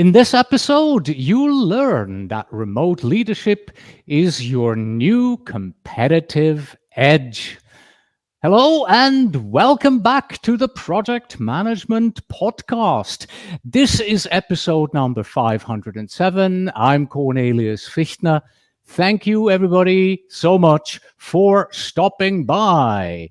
In this episode, you'll learn that remote leadership is your new competitive edge. Hello and welcome back to the Project Management Podcast. This is episode number 507. I'm Cornelius Fichtner. Thank you, everybody, so much for stopping by.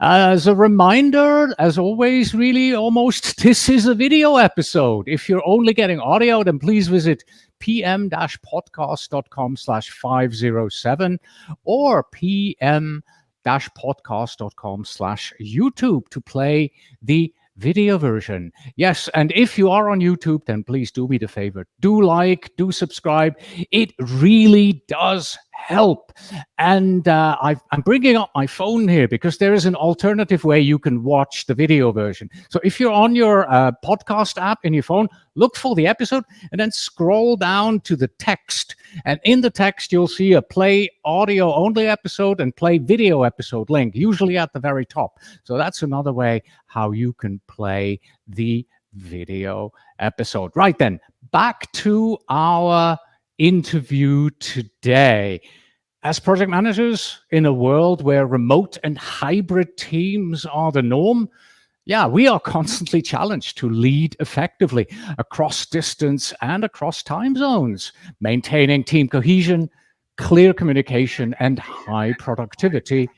As a reminder, as always, really almost, this is a video episode. If you're only getting audio, then please visit pm-podcast.com/507 or pm-podcast.com/YouTube to play the video version. Yes, and if you are on YouTube, then please do me the favor. Do like, do subscribe. It really does help. And I'm bringing up my phone here because there is an alternative way you can watch the video version. So if you're on your podcast app in your phone, look for the episode and then scroll down to the text. And in the text, you'll see a play audio only episode and play video episode link, usually at the very top. So that's another way how you can play the video episode. Right then, back to our interview today. As project managers in a world where remote and hybrid teams are the norm, we are constantly challenged to lead effectively across distance and across time zones, maintaining team cohesion, clear communication, and high productivity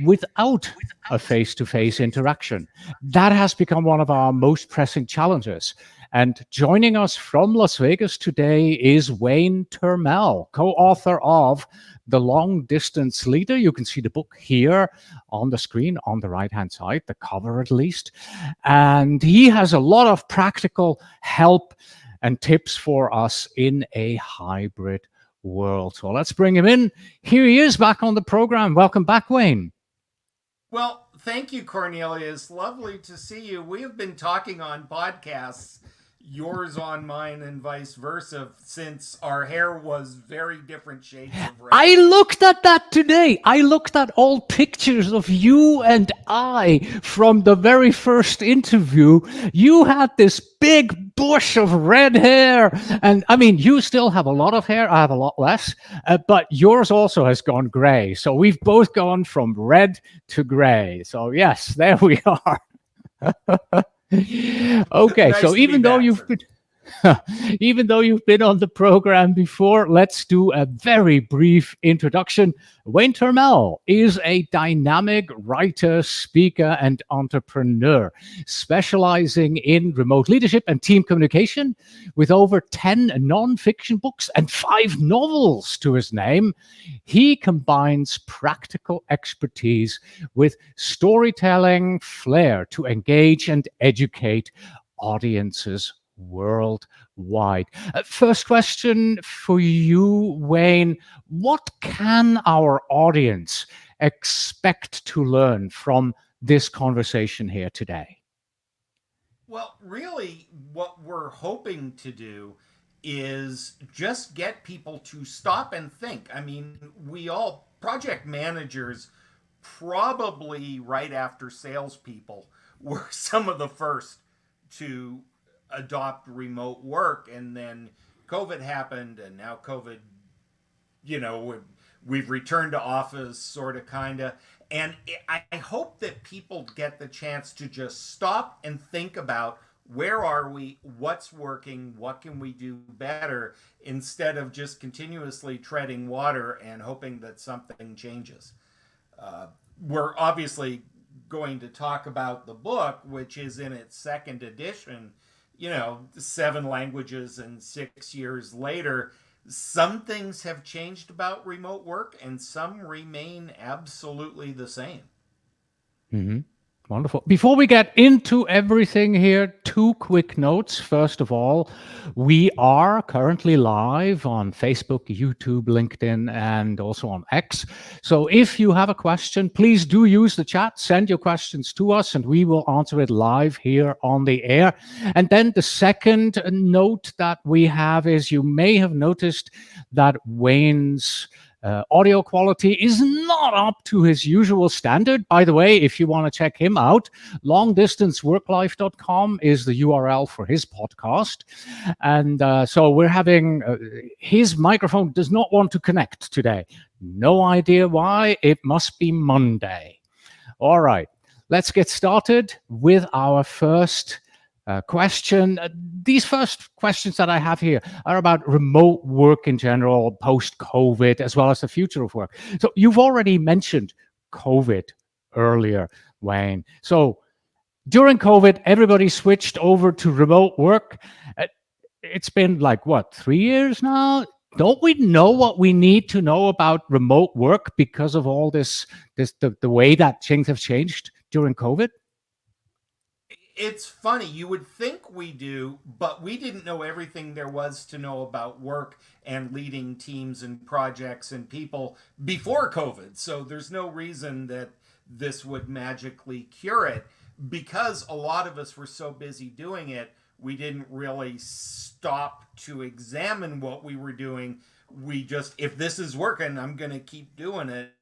without a face-to-face interaction. That has become one of our most pressing challenges. And joining us from Las Vegas today is Wayne Turmel, co-author of The Long Distance Leader. You can see the book here on the screen on the right-hand side, the cover at least. And he has a lot of practical help and tips for us in a hybrid world. So let's bring him in. Here he is back on the program. Welcome back, Wayne. Well, thank you, Cornelius. Lovely to see you. We have been talking on podcasts, yours on mine and vice versa, since our hair was very different shades of red. I looked at that today. I looked at old pictures of you and I from the very first interview. You had this big bush of red hair. And I mean, you still have a lot of hair. I have a lot less. But yours also has gone gray. So we've both gone from red to gray. So yes, there we are. Okay, nice so even though you've been on the program before, let's do a very brief introduction. Wayne Turmel is a dynamic writer, speaker, and entrepreneur, specializing in remote leadership and team communication, with over 10 non-fiction books and 5 novels to his name. He combines practical expertise with storytelling flair to engage and educate audiences worldwide. First question for you, Wayne. What can our audience expect to learn from this conversation here today? Well, really, what we're hoping to do is just get people to stop and think. I mean, we all, project managers, probably right after salespeople, were some of the first to adopt remote work, and then COVID happened, and now COVID, we've returned to office, sort of, kind of. And I hope that people get the chance to just stop and think about where are we, what's working, what can we do better, instead of just continuously treading water and hoping that something changes. We're obviously going to talk about the book, which is in its 2nd edition, 7 languages and 6 years later. Some things have changed about remote work and some remain absolutely the same. Mm-hmm. Wonderful. Before we get into everything here, 2 quick notes. First of all, we are currently live on Facebook, YouTube, LinkedIn, and also on X. So if you have a question, please do use the chat. Send your questions to us, and we will answer it live here on the air. And then the second note that we have is you may have noticed that Wayne's audio quality is not up to his usual standard. By the way, if you want to check him out, longdistanceworklife.com is the URL for his podcast. And so we're having his microphone does not want to connect today. No idea why. It must be Monday. All right, let's get started with our first question. These first questions that I have here are about remote work in general, post-COVID, as well as the future of work. So you've already mentioned COVID earlier, Wayne. So during COVID, everybody switched over to remote work. Uh, It's been like, what, 3 years now? Don't we know what we need to know about remote work because of all the way that things have changed during COVID? It's funny, you would think we do, but we didn't know everything there was to know about work and leading teams and projects and people before COVID. So there's no reason that this would magically cure it. Because a lot of us were so busy doing it, we didn't really stop to examine what we were doing. We just, if this is working, I'm going to keep doing it.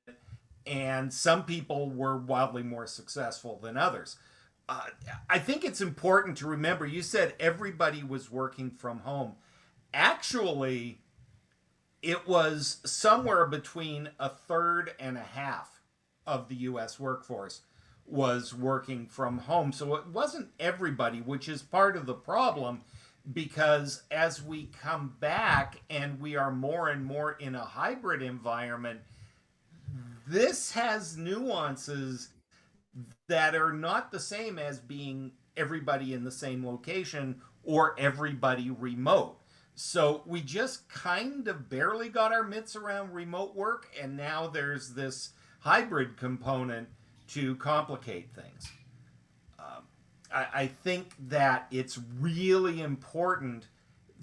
And some people were wildly more successful than others. uh, I think it's important to remember, you said everybody was working from home. Actually, it was somewhere between a third and a half of the US workforce was working from home. So it wasn't everybody, which is part of the problem, because as we come back and we are more and more in a hybrid environment, this has nuances that are not the same as being everybody in the same location or everybody remote. So we just kind of barely got our mitts around remote work, and now there's this hybrid component to complicate things. I think that it's really important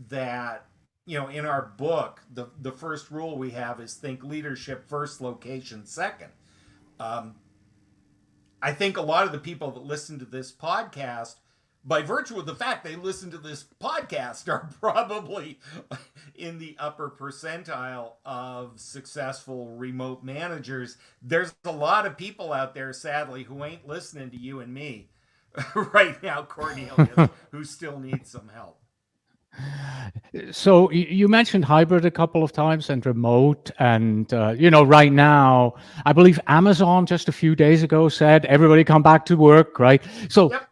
that, in our book, the first rule we have is think leadership first, location second. Um, I think a lot of the people that listen to this podcast, by virtue of the fact they listen to this podcast, are probably in the upper percentile of successful remote managers. There's a lot of people out there, sadly, who ain't listening to you and me right now, Cornelius, who still need some help. So you mentioned hybrid a couple of times and remote, and right now, I believe Amazon just a few days ago said everybody come back to work, right? So Yep.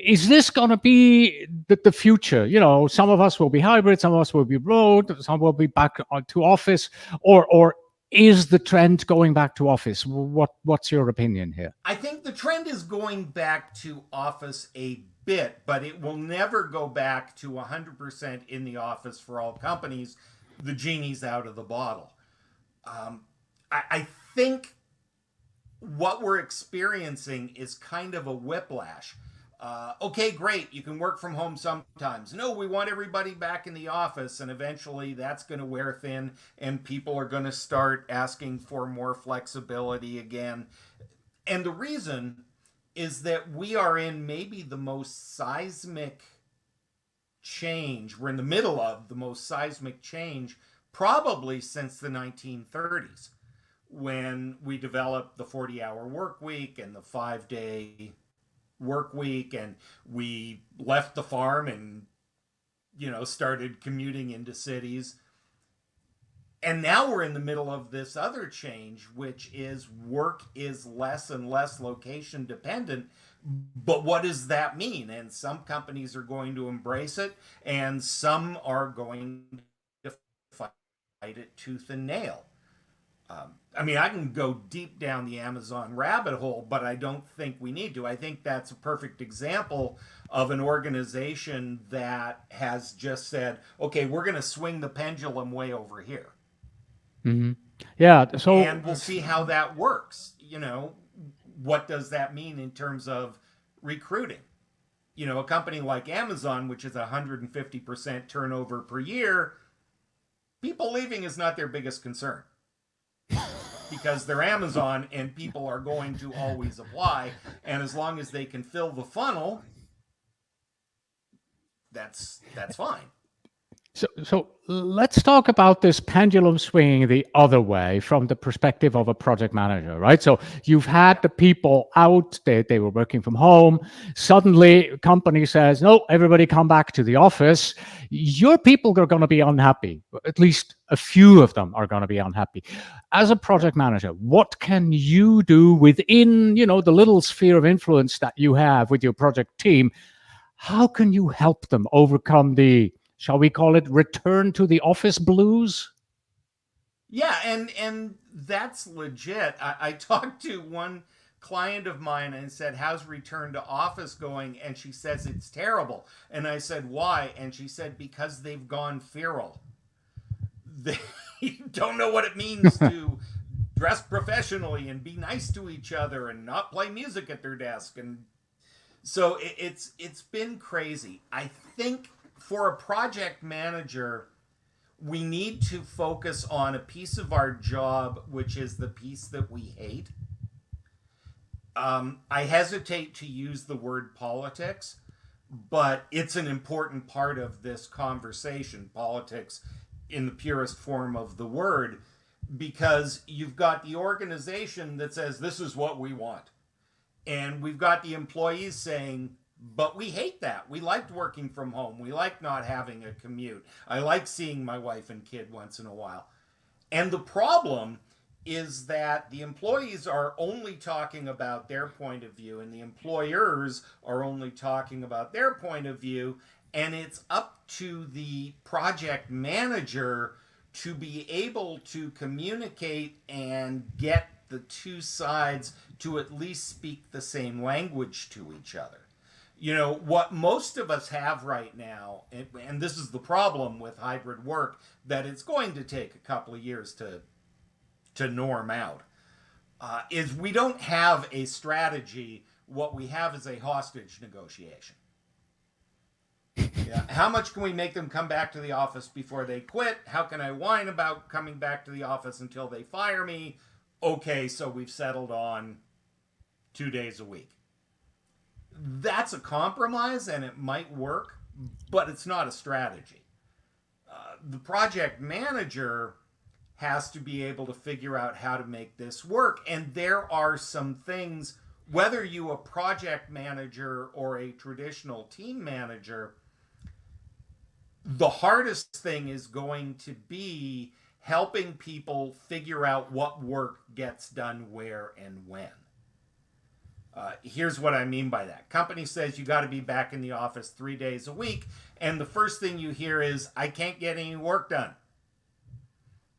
is this going to be the future? Some of us will be hybrid, some of us will be remote, some will be back to office, or is the trend going back to office? What's your opinion here? I think the trend is going back to office a bit, but it will never go back to 100% in the office for all companies. The genie's out of the bottle. I think what we're experiencing is kind of a whiplash. Okay, great, you can work from home sometimes. No, we want everybody back in the office, and eventually that's going to wear thin, and people are going to start asking for more flexibility again. And the reason is that we are in maybe the most seismic change. We're in the middle of the most seismic change probably since the 1930s, when we developed the 40-hour work week and the 5-day work week, and we left the farm and started commuting into cities. And now we're in the middle of this other change, which is work is less and less location dependent. But what does that mean? And some companies are going to embrace it, and some are going to fight it tooth and nail. I can go deep down the Amazon rabbit hole, but I don't think we need to. I think that's a perfect example of an organization that has just said, okay, we're going to swing the pendulum way over here. Hmm. Yeah. So And we'll see how that works. What does that mean in terms of recruiting? A company like Amazon, which is 150% turnover per year, people leaving is not their biggest concern, because they're Amazon and people are going to always apply. And as long as they can fill the funnel, that's fine. So let's talk about this pendulum swinging the other way from the perspective of a project manager, right? So you've had Yeah. the people out, they were working from home. Suddenly, company says, no, everybody come back to the office. Your people are going to be unhappy. At least a few of them are going to be unhappy. As a Yeah. project manager, what can you do within, the little sphere of influence that you have with your project team? How can you help them overcome the, shall we call it, return to the office blues? Yeah, and that's legit. I talked to one client of mine and said, "How's return to office going?" And she says it's terrible. And I said, "Why?" And she said, "Because they've gone feral. They don't know what it means to dress professionally and be nice to each other and not play music at their desk." And so it's been crazy. I think for a project manager, we need to focus on a piece of our job, which is the piece that we hate. I hesitate to use the word politics, but it's an important part of this conversation, politics in the purest form of the word, because you've got the organization that says, this is what we want. And we've got the employees saying, but we hate that. We liked working from home. We like not having a commute. I like seeing my wife and kid once in a while. And the problem is that the employees are only talking about their point of view and the employers are only talking about their point of view. And it's up to the project manager to be able to communicate and get the two sides to at least speak the same language to each other. What most of us have right now, and this is the problem with hybrid work, that it's going to take a couple of years to norm out, is we don't have a strategy. What we have is a hostage negotiation. Yeah. How much can we make them come back to the office before they quit? How can I whine about coming back to the office until they fire me? Okay, so we've settled on 2 days a week. That's a compromise and it might work, but it's not a strategy. The project manager has to be able to figure out how to make this work. And there are some things, whether you a project manager or a traditional team manager, the hardest thing is going to be helping people figure out what work gets done where and when. Here's what I mean by that. Company says you got to be back in the office 3 days a week, and the first thing you hear is, I can't get any work done.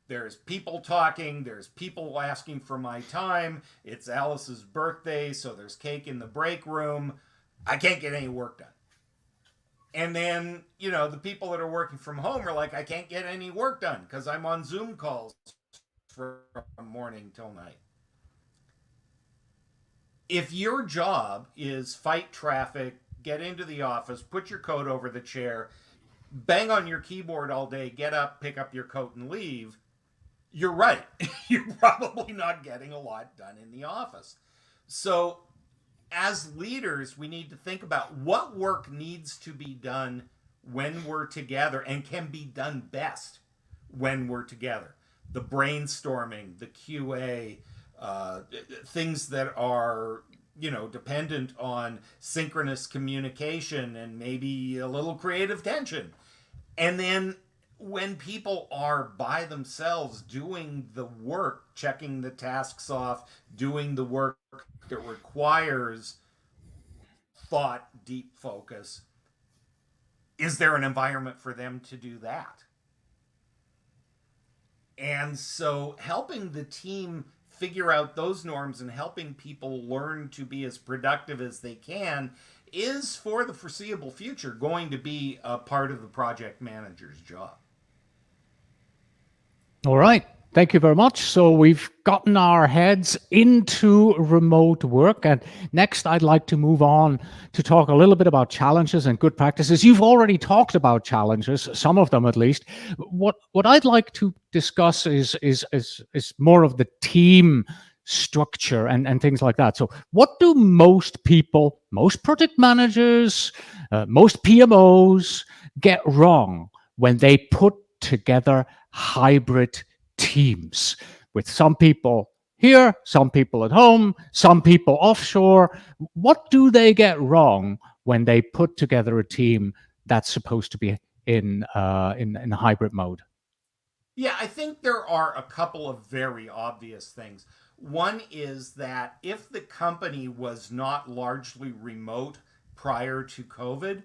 There's people talking, there's people asking for my time, it's Alice's birthday, so there's cake in the break room. I can't get any work done. And then, the people that are working from home are like, I can't get any work done because I'm on Zoom calls from morning till night. If your job is fight traffic, get into the office, put your coat over the chair, bang on your keyboard all day, get up, pick up your coat, and leave, you're right. You're probably not getting a lot done in the office. So, as leaders, we need to think about what work needs to be done when we're together and can be done best when we're together. The brainstorming, the QA, things that are dependent on synchronous communication and maybe a little creative tension. And then when people are by themselves doing the work, checking the tasks off, doing the work that requires thought, deep focus, is there an environment for them to do that? And so helping the team figure out those norms and helping people learn to be as productive as they can is, for the foreseeable future, going to be a part of the project manager's job. All right. Thank you very much. So we've gotten our heads into remote work. And next, I'd like to move on to talk a little bit about challenges and good practices. You've already talked about challenges, some of them at least. What I'd like to discuss is more of the team structure and things like that. So what do most people, most project managers, most PMOs get wrong when they put together hybrid teams with some people here, some people at home, some people offshore? What do they get wrong when they put together a team that's supposed to be in hybrid mode? Yeah, I think there are a couple of very obvious things. One is that if the company was not largely remote prior to COVID,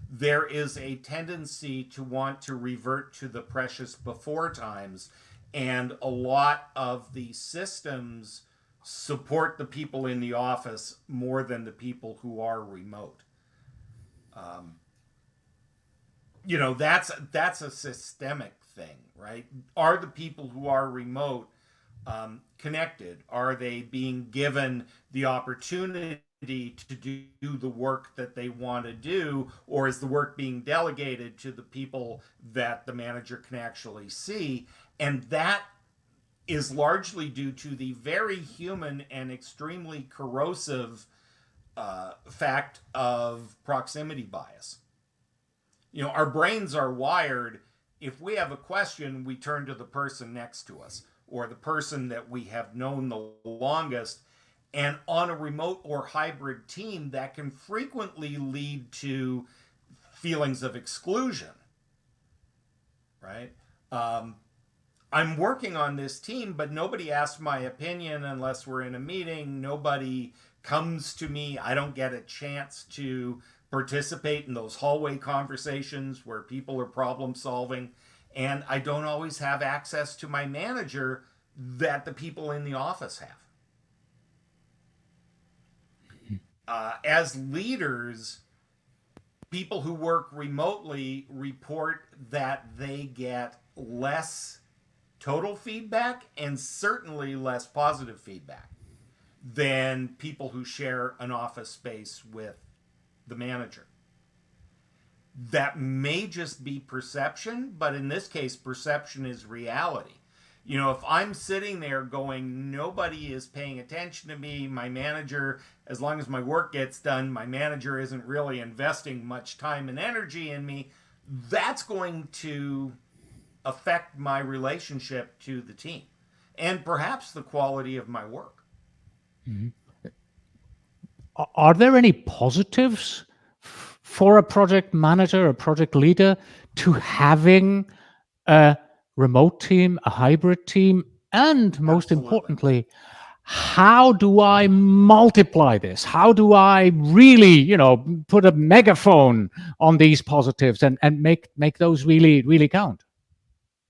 there is a tendency to want to revert to the precious before times. And a lot of the systems support the people in the office more than the people who are remote. Um, that's a systemic thing, right? Are the people who are remote connected? Are they being given the opportunity to do the work that they want to do, or is the work being delegated to the people that the manager can actually see? And that is largely due to the very human and extremely corrosive fact of proximity bias. Our brains are wired. If we have a question, we turn to the person next to us or the person that we have known the longest. And on a remote or hybrid team, that can frequently lead to feelings of exclusion, right? Um, I'm working on this team, but nobody asks my opinion unless we're in a meeting. Nobody comes to me. I don't get a chance to participate in those hallway conversations where people are problem solving. And I don't always have access to my manager that the people in the office have. As leaders, people who work remotely report that they get less total feedback and certainly less positive feedback than people who share an office space with the manager. That may just be perception, but in this case, perception is reality. If I'm sitting there going, nobody is paying attention to me, my manager, as long as my work gets done, my manager isn't really investing much time and energy in me, that's going to affect my relationship to the team and perhaps the quality of my work. Mhm. Are there any positives for a project manager, a project leader, to having a remote team, a hybrid team, and most Absolutely. importantly, how do I multiply this? How do I really, put a megaphone on these positives and make those really count?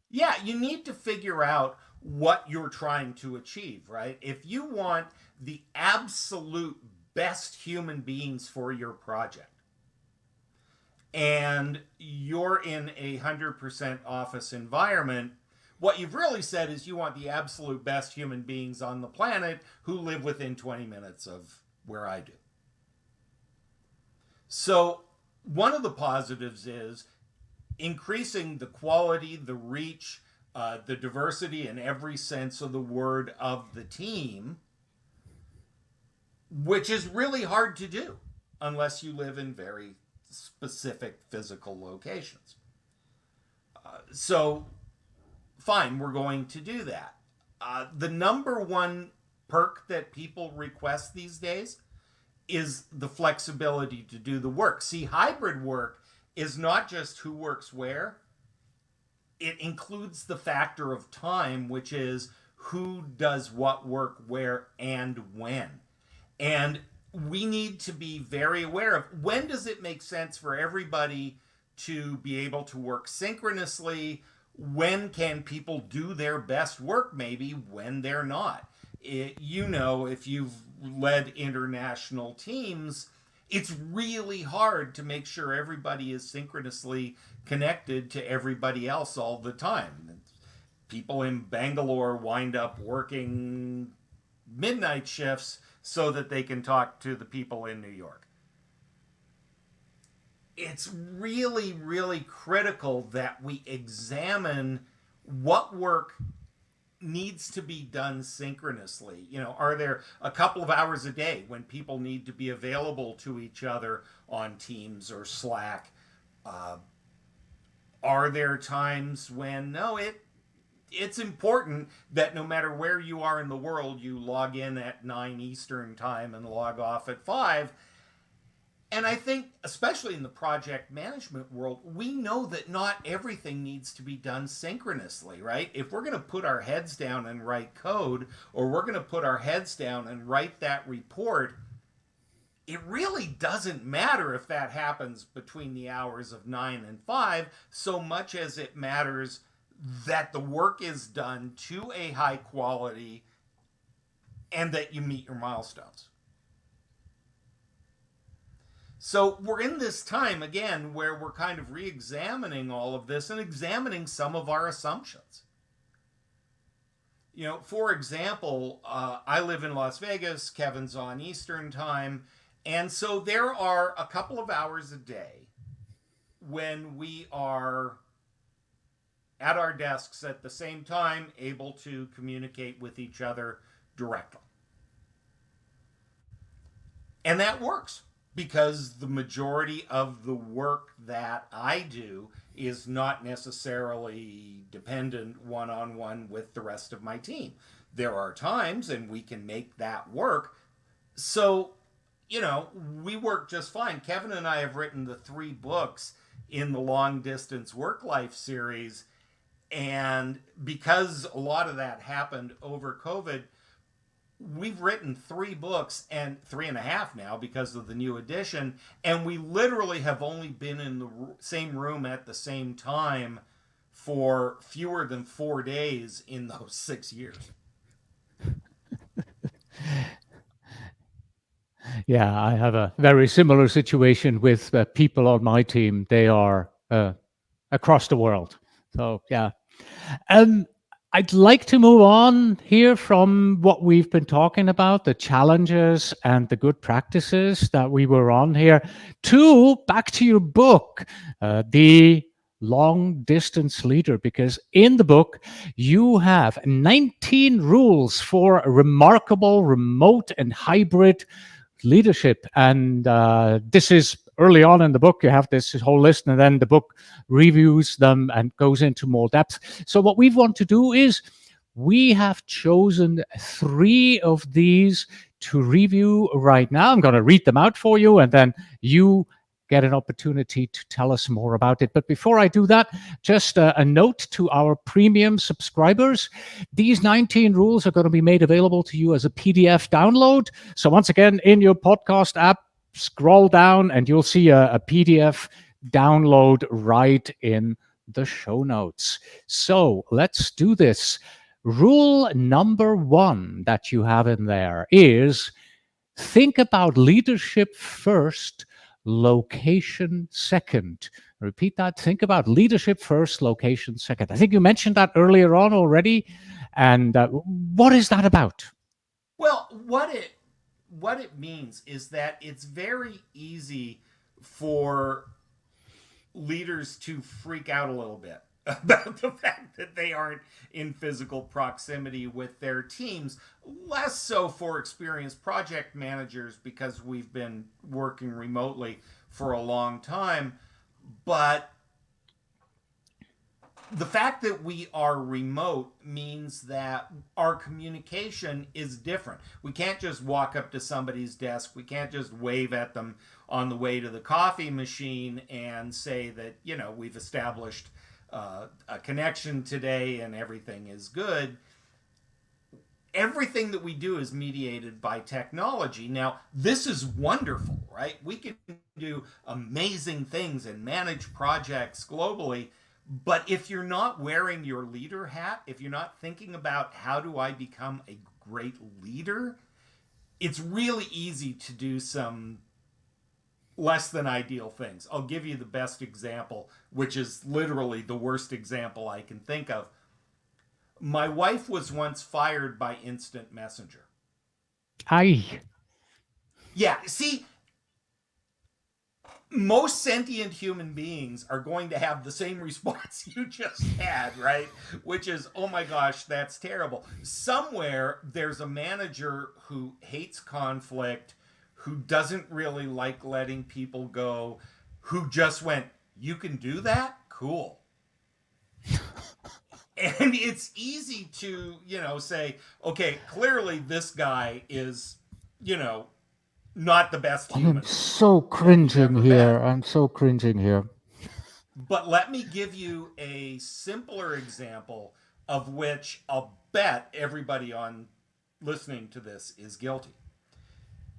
Yeah, you need to figure out what you're trying to achieve, right? If you want the absolute best human beings for your project and you're in 100% office environment, what you've really said is you want the absolute best human beings on the planet who live within 20 minutes of where I do. So, one of the positives is increasing the quality, the reach, the diversity in every sense of the word of the team, which is really hard to do unless you live in very specific physical locations. So, fine, we're going to do that. The number one perk that people request these days is the flexibility to do the work. See, hybrid work is not just who works where, it includes the factor of time, which is who does what work where and when. And we need to be very aware of when does it make sense for everybody to be able to work synchronously, when can people do their best work, maybe when they're not. If you've led international teams, it's really hard to make sure everybody is synchronously connected to everybody else all the time. People in Bangalore wind up working midnight shifts so that they can talk to the people in New York. It's really, really critical that we examine what work needs to be done synchronously. Are there a couple of hours a day when people need to be available to each other on Teams or Slack? Are there times when no, it's important that no matter where you are in the world, you log in at 9 Eastern time and log off at 5? And I think, especially in the project management world, we know that not everything needs to be done synchronously, right? If we're going to put our heads down and write code, or we're going to put our heads down and write that report, it really doesn't matter if that happens between the hours of 9 and 5, so much as it matters that the work is done to a high quality and that you meet your milestones. So we're in this time again where we're kind of re-examining all of this and examining some of our assumptions. For example, I live in Las Vegas, Kevin's on Eastern time, and so there are a couple of hours a day when we are at our desks at the same time, able to communicate with each other directly. And that works because the majority of the work that I do is not necessarily dependent one on one with the rest of my team. There are times, and we can make that work. So, we work just fine. Kevin and I have written the 3 books in the Long Distance Work Life series. And because a lot of that happened over COVID, we've written 3 books, and 3.5 now because of the new edition, and we literally have only been in the same room at the same time for fewer than 4 days in those 6 years. Yeah, I have a very similar situation with people on my team. They are across the world. So, yeah. Um, I'd like to move on here from what we've been talking about, the challenges and the good practices that we were on here, to back to your book, The Long Distance Leader, because in the book, you have 19 rules for a remarkable remote and hybrid leadership. And this is early on in the book. You have this whole list, and then the book reviews them and goes into more depth. So what we want to do is we have chosen 3 of these to review right now. I'm going to read them out for you, and then you get an opportunity to tell us more about it. But before I do that, just a note to our premium subscribers. These 19 rules are going to be made available to you as a PDF download. So once again, in your podcast app, scroll down and you'll see a PDF download right in the show notes. So let's do this. Rule number 1 that you have in there is think about leadership first, location second. Repeat that. Think about leadership first, location second. I think you mentioned that earlier on already. And what is that about? Well, what it means is that it's very easy for leaders to freak out a little bit about the fact that they aren't in physical proximity with their teams. Less so for experienced project managers because we've been working remotely for a long time. But the fact that we are remote means that our communication is different. We can't just walk up to somebody's desk. We can't just wave at them on the way to the coffee machine and say that, we've established a connection today and everything is good. Everything that we do is mediated by technology. Now, this is wonderful, right? We can do amazing things and manage projects globally. But if you're not wearing your leader hat, if you're not thinking about how do I become a great leader, it's really easy to do some less than ideal things. I'll give you the best example, which is literally the worst example I can think of. My wife was once fired by instant messenger. Aye. Yeah, see, most sentient human beings are going to have the same response you just had, right? Which is, oh my gosh, that's terrible. Somewhere there's a manager who hates conflict, who doesn't really like letting people go, who just went, you can do that? Cool. And it's easy to, say, okay, clearly this guy is, you know, not the best I am human so that you've cringing ever here. met. I'm so cringing here. But let me give you a simpler example of which I'll bet everybody on listening to this is guilty.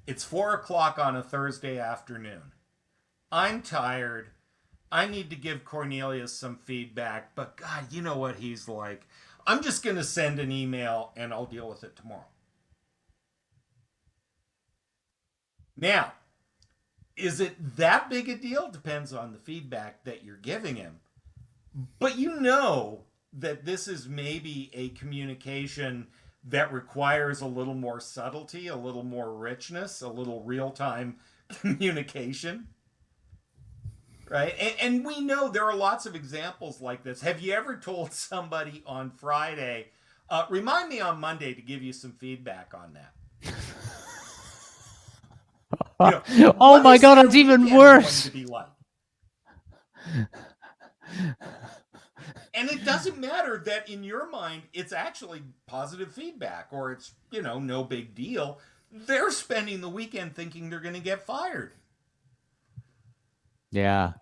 It's 4 o'clock on a Thursday afternoon. I'm tired. I need to give Cornelius some feedback, but God, you know what he's like. I'm just going to send an email and I'll deal with it tomorrow. Now, is it that big a deal? Depends on the feedback that you're giving him. But you know that this is maybe a communication that requires a little more subtlety, a little more richness, a little real time communication, right? And we know there are lots of examples like this. Have you ever told somebody on Friday, remind me on Monday to give you some feedback on that? Oh What my is god, their that's even weekend going to worse. be like? And it doesn't matter that in your mind it's actually positive feedback or it's, no big deal. They're spending the weekend thinking they're going to get fired. Yeah.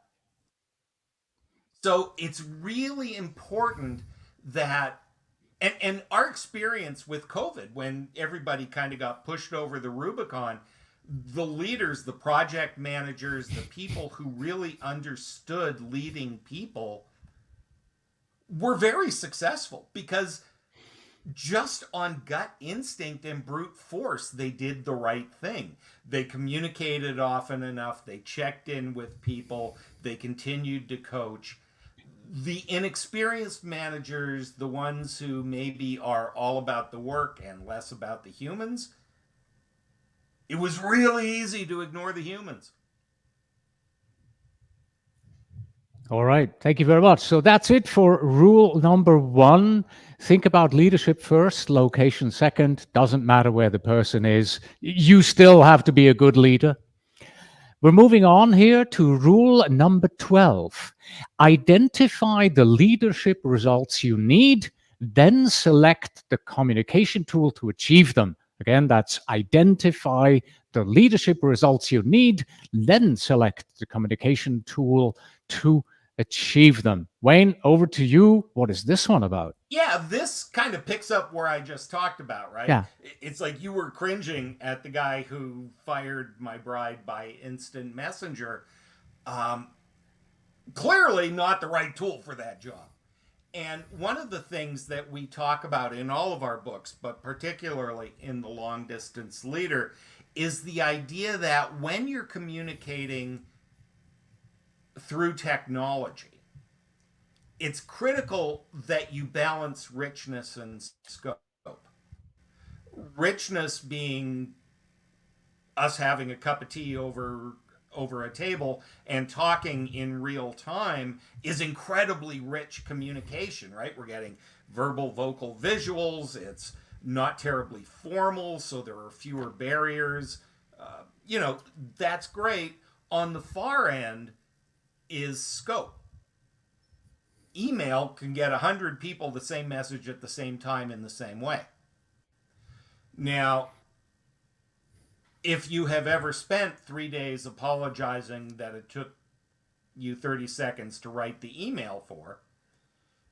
So it's really important that, and our experience with COVID, when everybody kind of got pushed over the Rubicon, the leaders, the project managers, the people who really understood leading people were very successful because just on gut instinct and brute force, they did the right thing. They communicated often enough, they checked in with people, they continued to coach. The inexperienced managers, the ones who maybe are all about the work and less about the humans, it was really easy to ignore the humans. All right. Thank you very much. So that's it for rule number one. Think about leadership first, location second. Doesn't matter where the person is. You still have to be a good leader. We're moving on here to rule number 12. Identify the leadership results you need, then select the communication tool to achieve them. Again, that's identify the leadership results you need, then select the communication tool to achieve them. Wayne, over to you. What is this one about? Yeah, this kind of picks up where I just talked about, right? Yeah. It's like you were cringing at the guy who fired my bride by instant messenger. Um, Clearly not the right tool for that job. And one of the things that we talk about in all of our books, but particularly in The Long Distance Leader, is the idea that when you're communicating through technology, it's critical that you balance richness and scope. Richness being us having a cup of tea over a table and talking in real time is incredibly rich communication, right? We're getting verbal, vocal, visuals. It's not terribly formal, so there are fewer barriers. You know, that's great. On the far end is scope. Email can get 100 people the same message at the same time in the same way. Now, if you have ever spent 3 days apologizing that it took you 30 seconds to write the email for,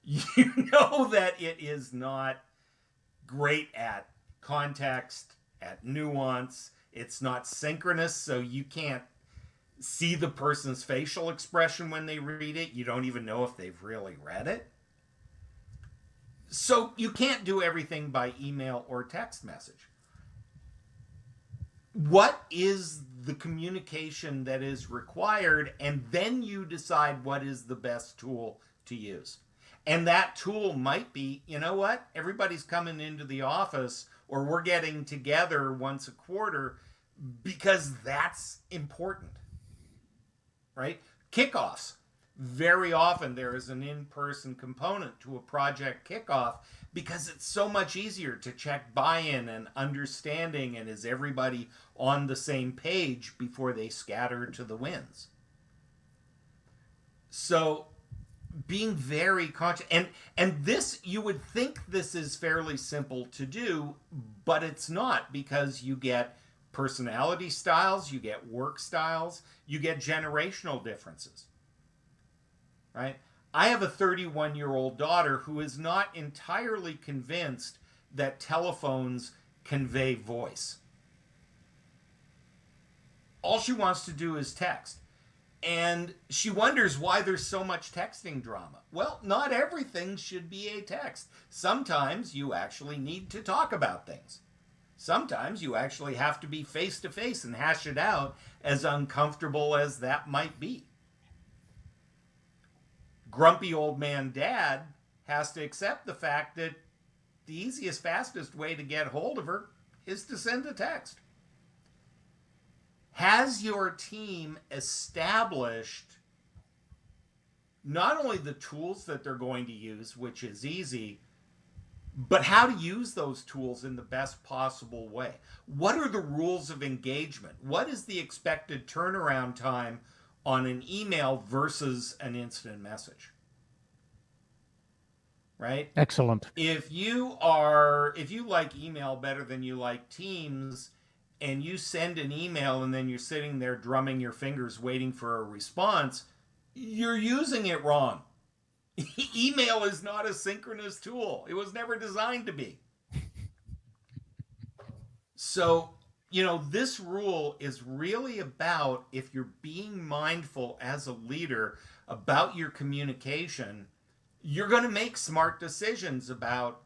you know that it is not great at context, at nuance. It's not synchronous, so you can't see the person's facial expression when they read it. You don't even know if they've really read it. So you can't do everything by email or text message. What is the communication that is required, and then you decide what is the best tool to use. And that tool might be, you know what, everybody's coming into the office or we're getting together once a quarter because that's important, right? Kickoffs. Very often there is an in person component to a project kickoff because it's so much easier to check buy in and understanding and is everybody on the same page before they scatter to the winds. So being very conscious, and this, you would think this is fairly simple to do, but it's not, because you get personality styles, you get work styles, you get generational differences, right? I have a 31-year-old daughter who is not entirely convinced that telephones convey voice. All she wants to do is text. And she wonders why there's so much texting drama. Well, not everything should be a text. Sometimes you actually need to talk about things. Sometimes you actually have to be face to face and hash it out, as uncomfortable as that might be. Grumpy old man dad has to accept the fact that the easiest, fastest way to get hold of her is to send a text. Has your team established not only the tools that they're going to use, which is easy, but how to use those tools in the best possible way? What are the rules of engagement? What is the expected turnaround time on an email versus an instant message? Right? Excellent. If you like email better than you like Teams, and you send an email and then you're sitting there drumming your fingers waiting for a response, you're using it wrong. Email is not a synchronous tool. It was never designed to be. So, this rule is really about, if you're being mindful as a leader about your communication, you're going to make smart decisions about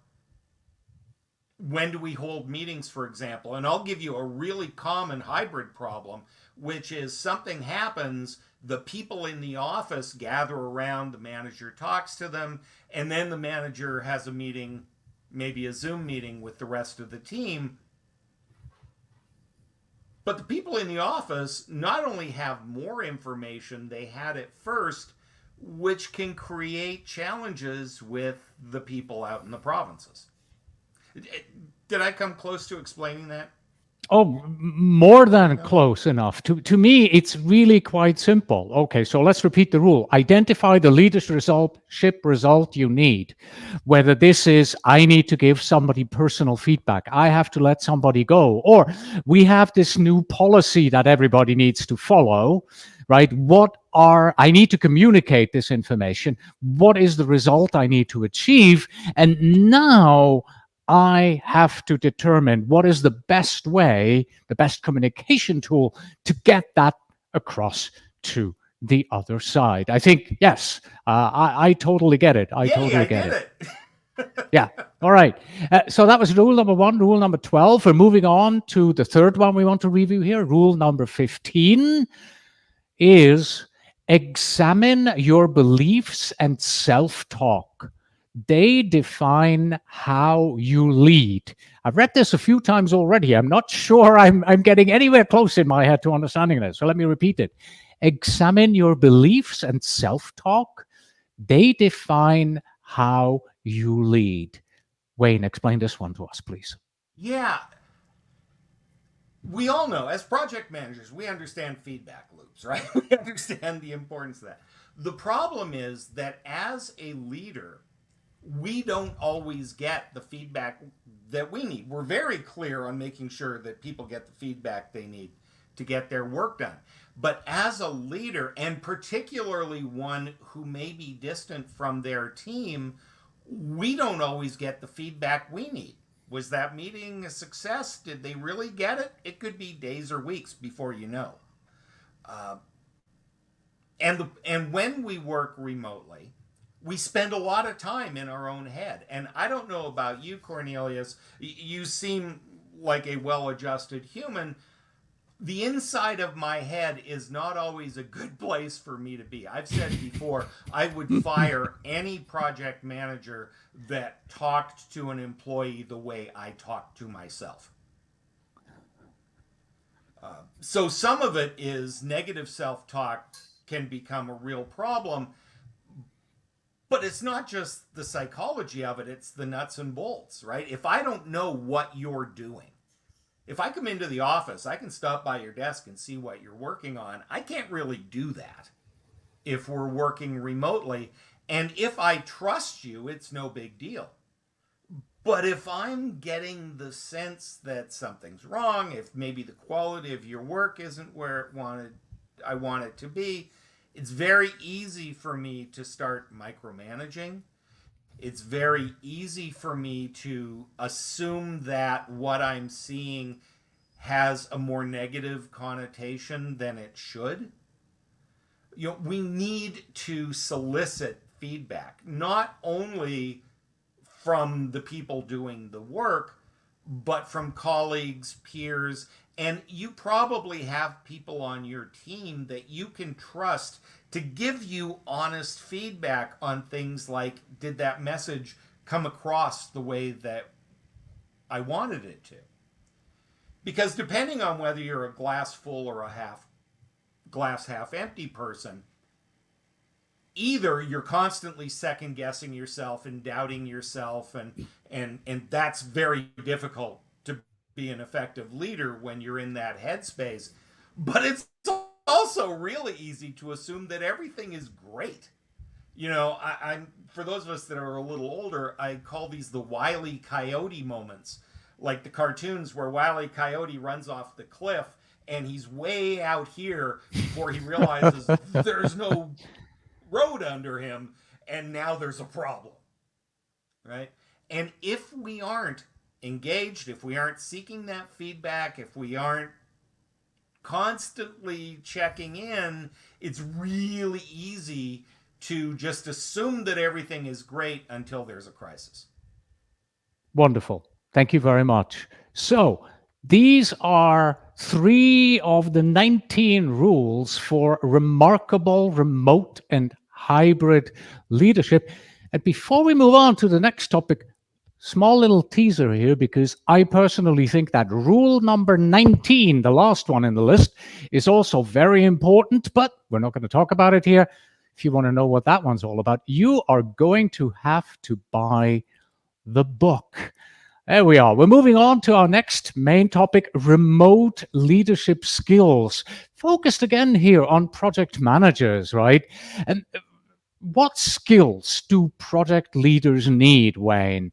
when do we hold meetings, for example. And I'll give you a really common hybrid problem, which is something happens, the people in the office gather around, the manager talks to them, and then the manager has a meeting, maybe a Zoom meeting with the rest of the team. But the people in the office not only have more information they had at first, which can create challenges with the people out in the provinces. Did I come close to explaining that? Oh, more than No? close enough. To me, it's really quite simple. Okay, so let's repeat the rule. Identify the leadership result you need. Whether this is, I need to give somebody personal feedback, I have to let somebody go, or we have this new policy that everybody needs to follow, right? I need to communicate this information. What is the result I need to achieve? And now I have to determine what is the best way, the best communication tool to get that across to the other side. I think, yes, I totally get it. I Yay, totally I get did it. it. Yeah. All right. So that was rule number 1. Rule number 12. We're moving on to the third one we want to review here. Rule number 15 is examine your beliefs and self-talk. They define how you lead. I've read this a few times already. I'm not sure I'm getting anywhere close in my head to understanding this. So let me repeat it. Examine your beliefs and self-talk. They define how you lead. Wayne, explain this one to us, please. Yeah. We all know, as project managers, we understand feedback loops, right? We understand the importance of that. The problem is that as a leader, we don't always get the feedback that we need. We're very clear on making sure that people get the feedback they need to get their work done. But as a leader, and particularly one who may be distant from their team, we don't always get the feedback we need. Was that meeting a success? Did they really get it? It could be days or weeks before you know. Uh, and when we work remotely, we spend a lot of time in our own head. And I don't know about you, Cornelius. You seem like a well-adjusted human. The inside of my head is not always a good place for me to be. I've said before, I would fire any project manager that talked to an employee the way I talked to myself. So some of it is negative self-talk can become a real problem, but it's not just the psychology of it, it's the nuts and bolts, right? If I don't know what you're doing, if I come into the office, I can stop by your desk and see what you're working on. I can't really do that if we're working remotely. And if I trust you, it's no big deal. But if I'm getting the sense that something's wrong, if maybe the quality of your work isn't where I want it to be, it's very easy for me to start micromanaging. It's very easy for me to assume that what I'm seeing has a more negative connotation than it should. We need to solicit feedback, not only from the people doing the work, but from colleagues, peers, and you probably have people on your team that you can trust to give you honest feedback on things like, did that message come across the way that I wanted it to? Because depending on whether you're a glass full or a half empty person, either you're constantly second guessing yourself and doubting yourself, and that's very difficult to be an effective leader when you're in that headspace. But it's also really easy to assume that everything is great. I'm for those of us that are a little older, I call these the Wile E. Coyote moments, like the cartoons where Wile E. Coyote runs off the cliff and he's way out here before he realizes there's no road under him, and now there's a problem, right? And if we aren't engaged, if we aren't seeking that feedback, if we aren't constantly checking in, it's really easy to just assume that everything is great until there's a crisis. Wonderful. Thank you very much. So, these are 3 of the 19 rules for remarkable remote and hybrid leadership. And before we move on to the next topic, small little teaser here, because I personally think that rule number 19, the last one in the list, is also very important, but we're not going to talk about it here. If you want to know what that one's all about, you are going to have to buy the book. There we are. We're moving on to our next main topic, remote leadership skills. Focused again here on project managers, right? And what skills do project leaders need, Wayne?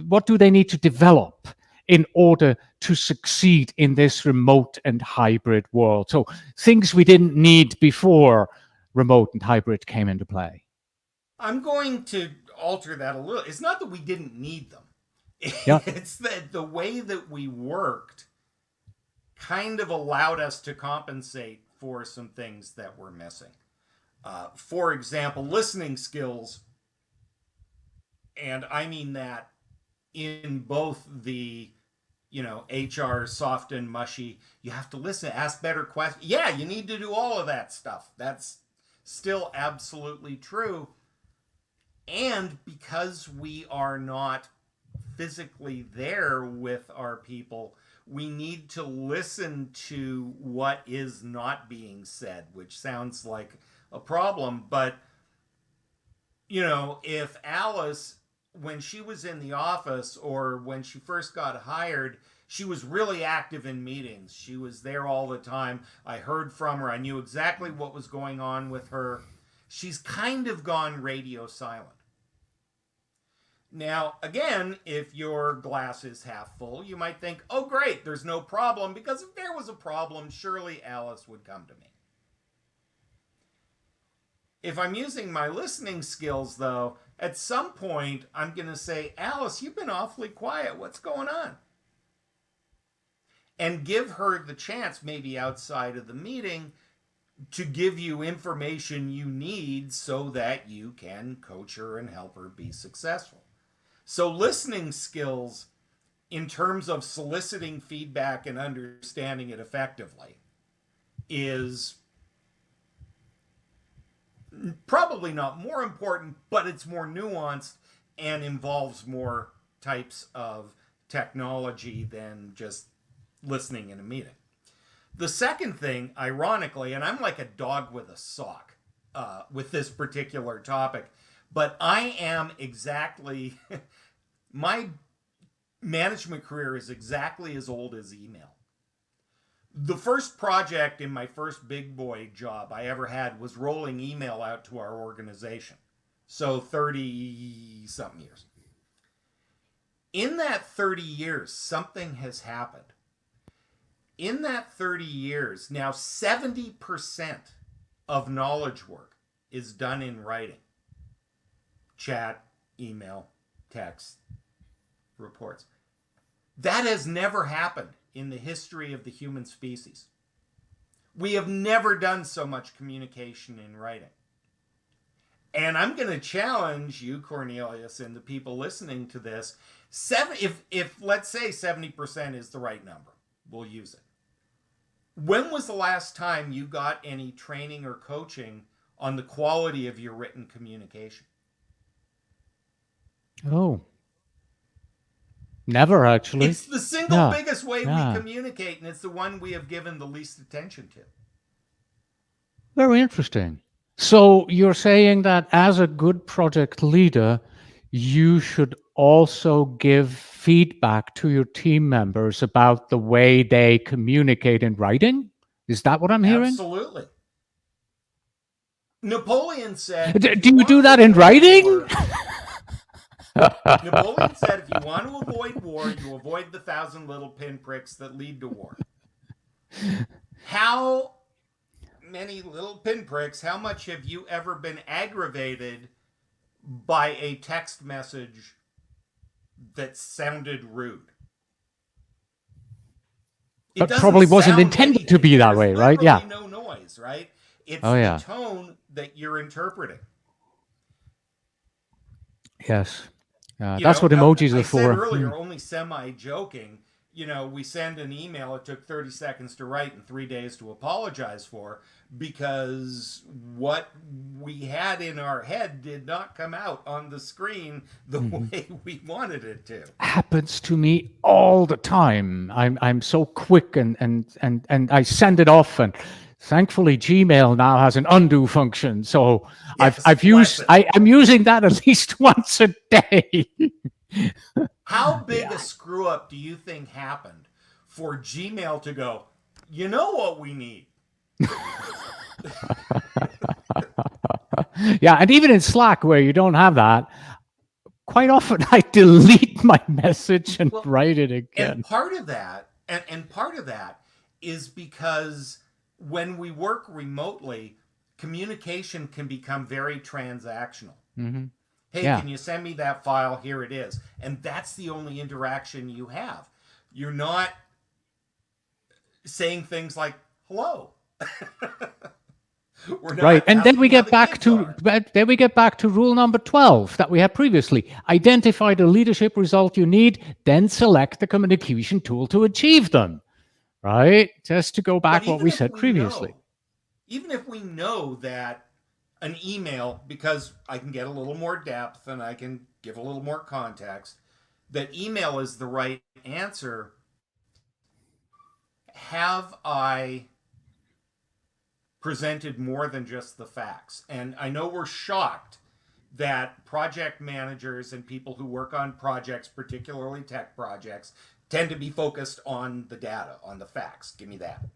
What do they need to develop in order to succeed in this remote and hybrid world? So things we didn't need before remote and hybrid came into play. I'm going to alter that a little. It's not that we didn't need them. Yeah. It's that the way that we worked kind of allowed us to compensate for some things that were missing. For example, listening skills, and I mean that in both the HR soft and mushy. You have to listen, ask better questions. Yeah, you need to do all of that stuff. That's still absolutely true. And because we are not physically there with our people, we need to listen to what is not being said, which sounds like a problem. But, if Alice, when she was in the office or when she first got hired, she was really active in meetings. She was there all the time. I heard from her. I knew exactly what was going on with her. She's kind of gone radio silent. Now, again, if your glass is half full, you might think, oh, great, there's no problem, because if there was a problem, surely Alice would come to me. If I'm using my listening skills, though, at some point, I'm going to say, Alice, you've been awfully quiet. What's going on? And give her the chance, maybe outside of the meeting, to give you information you need so that you can coach her and help her be successful. So, listening skills, in terms of soliciting feedback and understanding it effectively, is probably not more important, but it's more nuanced and involves more types of technology than just listening in a meeting. The second thing, ironically, and I'm like a dog with a sock with this particular topic, but I am exactly, my management career is exactly as old as email. The first project in my first big boy job I ever had was rolling email out to our organization. So 30 something years. In that 30 years, something has happened. In that 30 years, now 70% of knowledge work is done in writing: chat, email, text, reports. That has never happened in the history of the human species. We have never done so much communication in writing. And I'm going to challenge you, Cornelius, and the people listening to this. If let's say 70% is the right number, we'll use it. When was the last time you got any training or coaching on the quality of your written communication? Oh, never actually. It's the single Yeah. biggest way we Yeah. communicate, and it's the one we have given the least attention to. Very interesting. So you're saying that as a good project leader, you should also give feedback to your team members about the way they communicate in writing? Is that what I'm hearing? Absolutely. Napoleon said, if you Do you want do to that in avoid writing? war, Napoleon said, if you want to avoid war, you avoid the 1,000 little pinpricks that lead to war. How many little pinpricks, how much have you ever been aggravated by a text message that sounded rude? It But doesn't probably wasn't sound intended to anything. be that There's way, right? Yeah. literally no noise, right? It's Oh, the yeah. tone that you're interpreting. Yes. You That's know, what emojis I are said for. earlier, only semi joking, we send an email, it took 30 seconds to write and 3 days to apologize for, because what we had in our head did not come out on the screen the way we wanted it to. Happens to me all the time. I'm so quick and I send it off, and thankfully Gmail now has an undo function. So Yes, bless it. I'm using that at least once a day. How big Yeah. a screw up do you think happened for Gmail to go, you know what we need? Yeah, and even in Slack where you don't have that, quite often I delete my message and Well, write it and again. part of that, and part of that is because when we work remotely, communication can become very transactional. Hmm. Hey, Yeah. can you send me that file? Here it is. And that's the only interaction you have. You're not saying things like hello. We're Right. not And then we asking how get the back kids to are. rule number 12 that we had previously. Identify the leadership result you need, then select the communication tool to achieve them. Right? Just to go But back what we said previously. even if we know that an email, because I can get a little more depth and I can give a little more context, that email is the right answer, have I presented more than just the facts? And I know we're shocked that project managers and people who work on projects, particularly tech projects, tend to be focused on the data, on the facts. Give me that.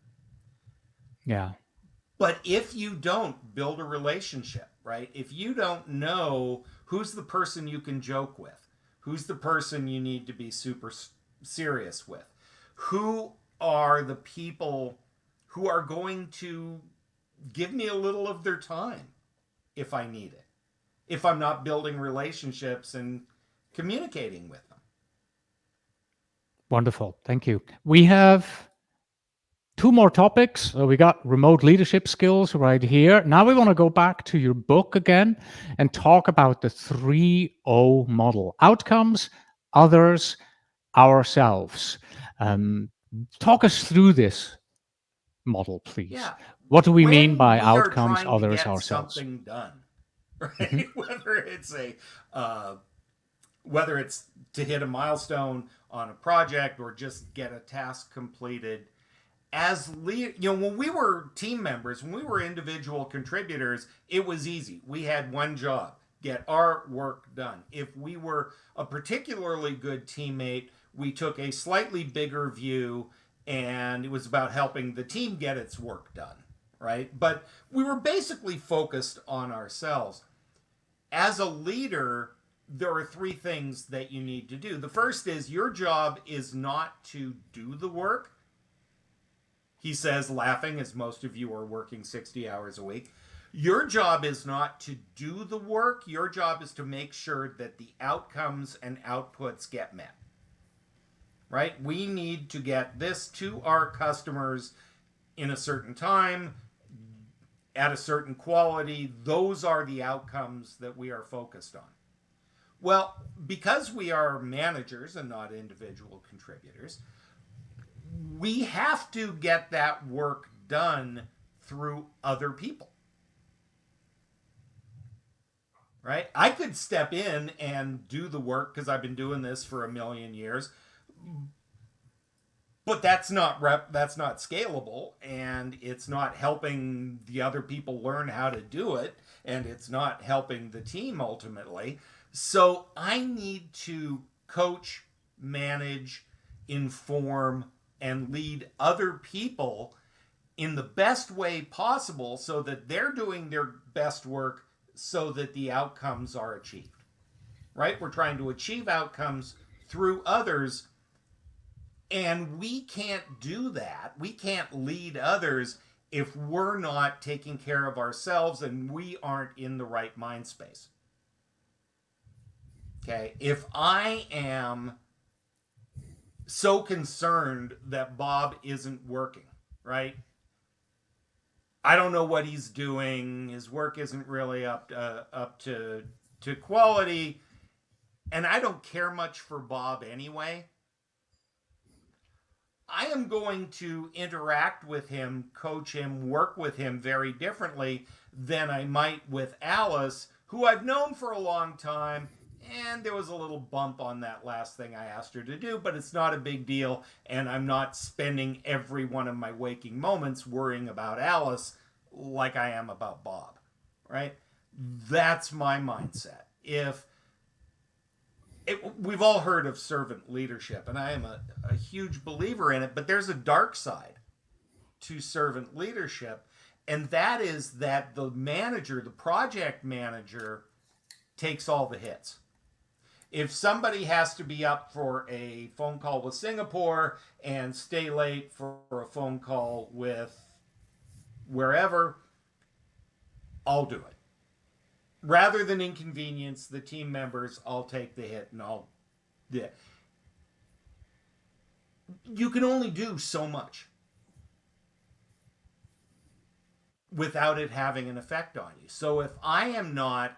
Yeah. But if you don't build a relationship, right? If you don't know who's the person you can joke with, who's the person you need to be super serious with, who are the people who are going to give me a little of their time if I need it, if I'm not building relationships and communicating with them. Wonderful. Thank you. We have two more topics. So we got remote leadership skills right here. Now we want to go back to your book again and talk about the 3O model: outcomes, others, ourselves. Um, Talk us through this model, please. Yeah. What do we mean When by we are outcomes, trying to others, get ourselves? something done, Hmm. right? Uh, whether it's to hit a milestone on a project or just get a task completed, when we were team members, when we were individual contributors, it was easy. We had one job: get our work done. If we were a particularly good teammate, we took a slightly bigger view, and it was about helping the team get its work done, right? But we were basically focused on ourselves. as a leader, there are three things that you need to do. The first is your job is not to do the work. He says, laughing, as most of you are working 60 hours a week. Your job is not to do the work. Your job is to make sure that the outcomes and outputs get met. Right? We need to get this to our customers in a certain time, at a certain quality. Those are the outcomes that we are focused on. Well, because we are managers and not individual contributors, we have to get that work done through other people. Right? I could step in and do the work because I've been doing this for 1,000,000 years, but that's not scalable, and it's not helping the other people learn how to do it, and it's not helping the team ultimately. So I need to coach, manage, inform, and lead other people in the best way possible so that they're doing their best work so that the outcomes are achieved. Right? We're trying to achieve outcomes through others, and we can't do that. We can't lead others if we're not taking care of ourselves and we aren't in the right mind space. Okay? If I am so concerned that Bob isn't working, right? I don't know what he's doing. His work isn't really up to quality, and I don't care much for Bob anyway. I am going to interact with him, coach him, work with him very differently than I might with Alice, who I've known for a long time. And there was a little bump on that last thing I asked her to do, but it's not a big deal. And I'm not spending every one of my waking moments worrying about Alice like I am about Bob, right? That's my mindset. We've all heard of servant leadership, and I am a huge believer in it, but there's a dark side to servant leadership, and that is that the manager, the project manager, takes all the hits. If somebody has to be up for a phone call with Singapore and stay late for a phone call with wherever, I'll do it. Rather than inconvenience the team members, I'll take the hit and yeah. You can only do so much without it having an effect on you. So if I am not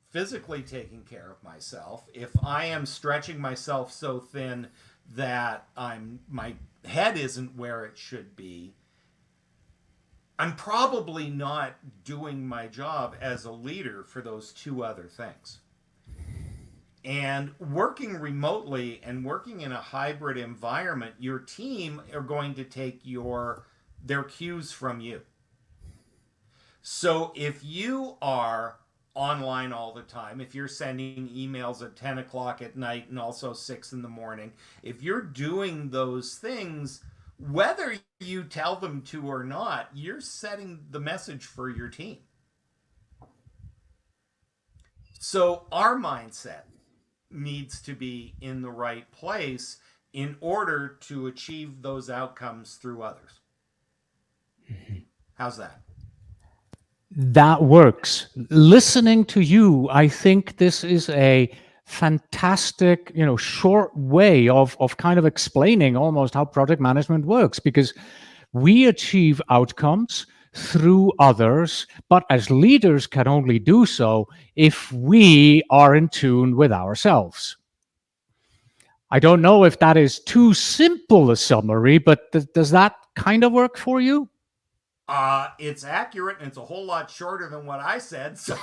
physically taking care of myself, if I am stretching myself so thin that my head isn't where it should be, I'm probably not doing my job as a leader for those two other things. And working remotely and working in a hybrid environment, your team are going to take their cues from you. So if you are online all the time, if you're sending emails at 10 o'clock at night and also 6 in the morning, if you're doing those things, whether you tell them to or not, you're setting the message for your team. So our mindset needs to be in the right place in order to achieve those outcomes through others. How's that? That works. Listening to you, I think this is a fantastic, short way of kind of explaining almost how project management works, because we achieve outcomes through others, but as leaders can only do so if we are in tune with ourselves. I don't know if that is too simple a summary, but does that kind of work for you? It's accurate, and it's a whole lot shorter than what I said. So,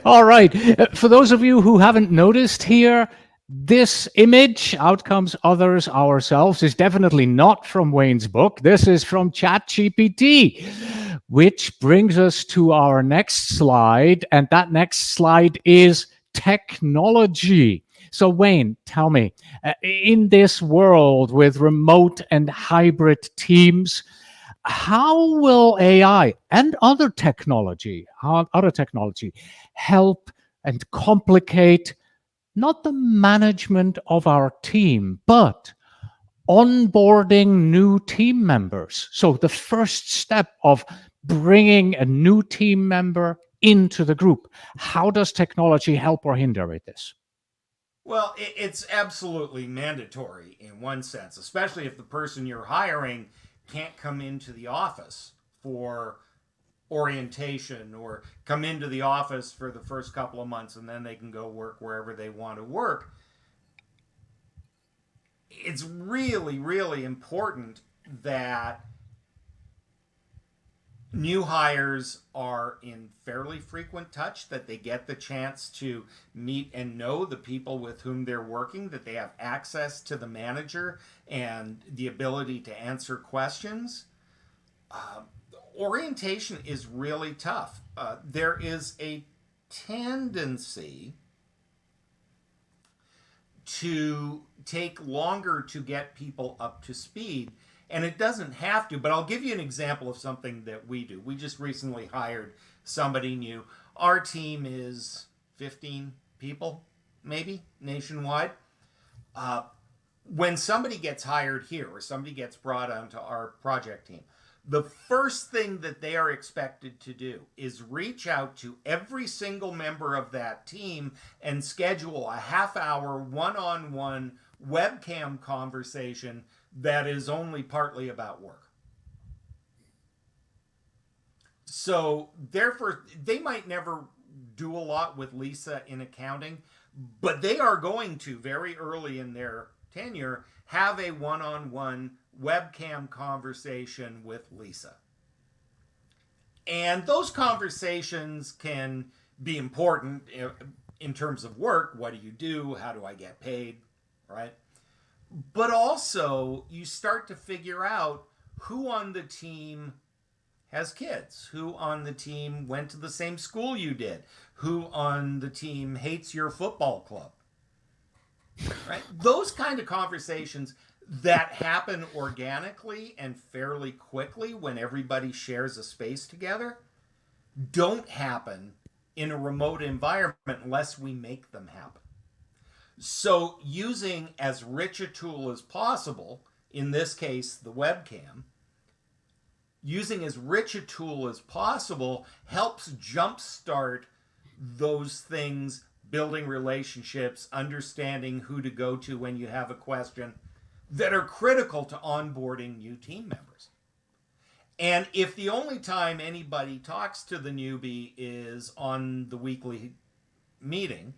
all right. For those of you who haven't noticed here, this image, Outcomes, Others, Ourselves, is definitely not from Wayne's book. This is from ChatGPT, which brings us to our next slide. And that next slide is technology. So, Wayne, tell me, in this world with remote and hybrid teams, How will AI and other technology help and complicate not the management of our team, but onboarding new team members? So the first step of bringing a new team member into the group. How does technology help or hinder with this? Well, it's absolutely mandatory in one sense, especially if the person you're hiring can't come into the office for orientation or come into the office for the first couple of months and then they can go work wherever they want to work. It's really, really important that new hires are in fairly frequent touch, that they get the chance to meet and know the people with whom they're working, that they have access to the manager and the ability to answer questions. Uh, Orientation is really tough. There is a tendency to take longer to get people up to speed. And it doesn't have to, but I'll give you an example of something that we do. We just recently hired somebody new. Our team is 15 people, maybe nationwide. Uh, when somebody gets hired here or somebody gets brought onto our project team, the first thing that they are expected to do is reach out to every single member of that team and schedule a half hour one-on-one webcam conversation that is only partly about work. So therefore they might never do a lot with Lisa in accounting, but they are going to very early in their tenure have a one-on-one webcam conversation with Lisa. And those conversations can be important in terms of work. What do you do? How do I get paid? Right? But also, you start to figure out who on the team has kids, who on the team went to the same school you did, who on the team hates your football club. Right? Those kind of conversations that happen organically and fairly quickly when everybody shares a space together don't happen in a remote environment unless we make them happen. So, using as rich a tool as possible, in this case, the webcam, using as rich a tool as possible helps jumpstart those things, building relationships, understanding who to go to when you have a question, that are critical to onboarding new team members. And if the only time anybody talks to the newbie is on the weekly meeting,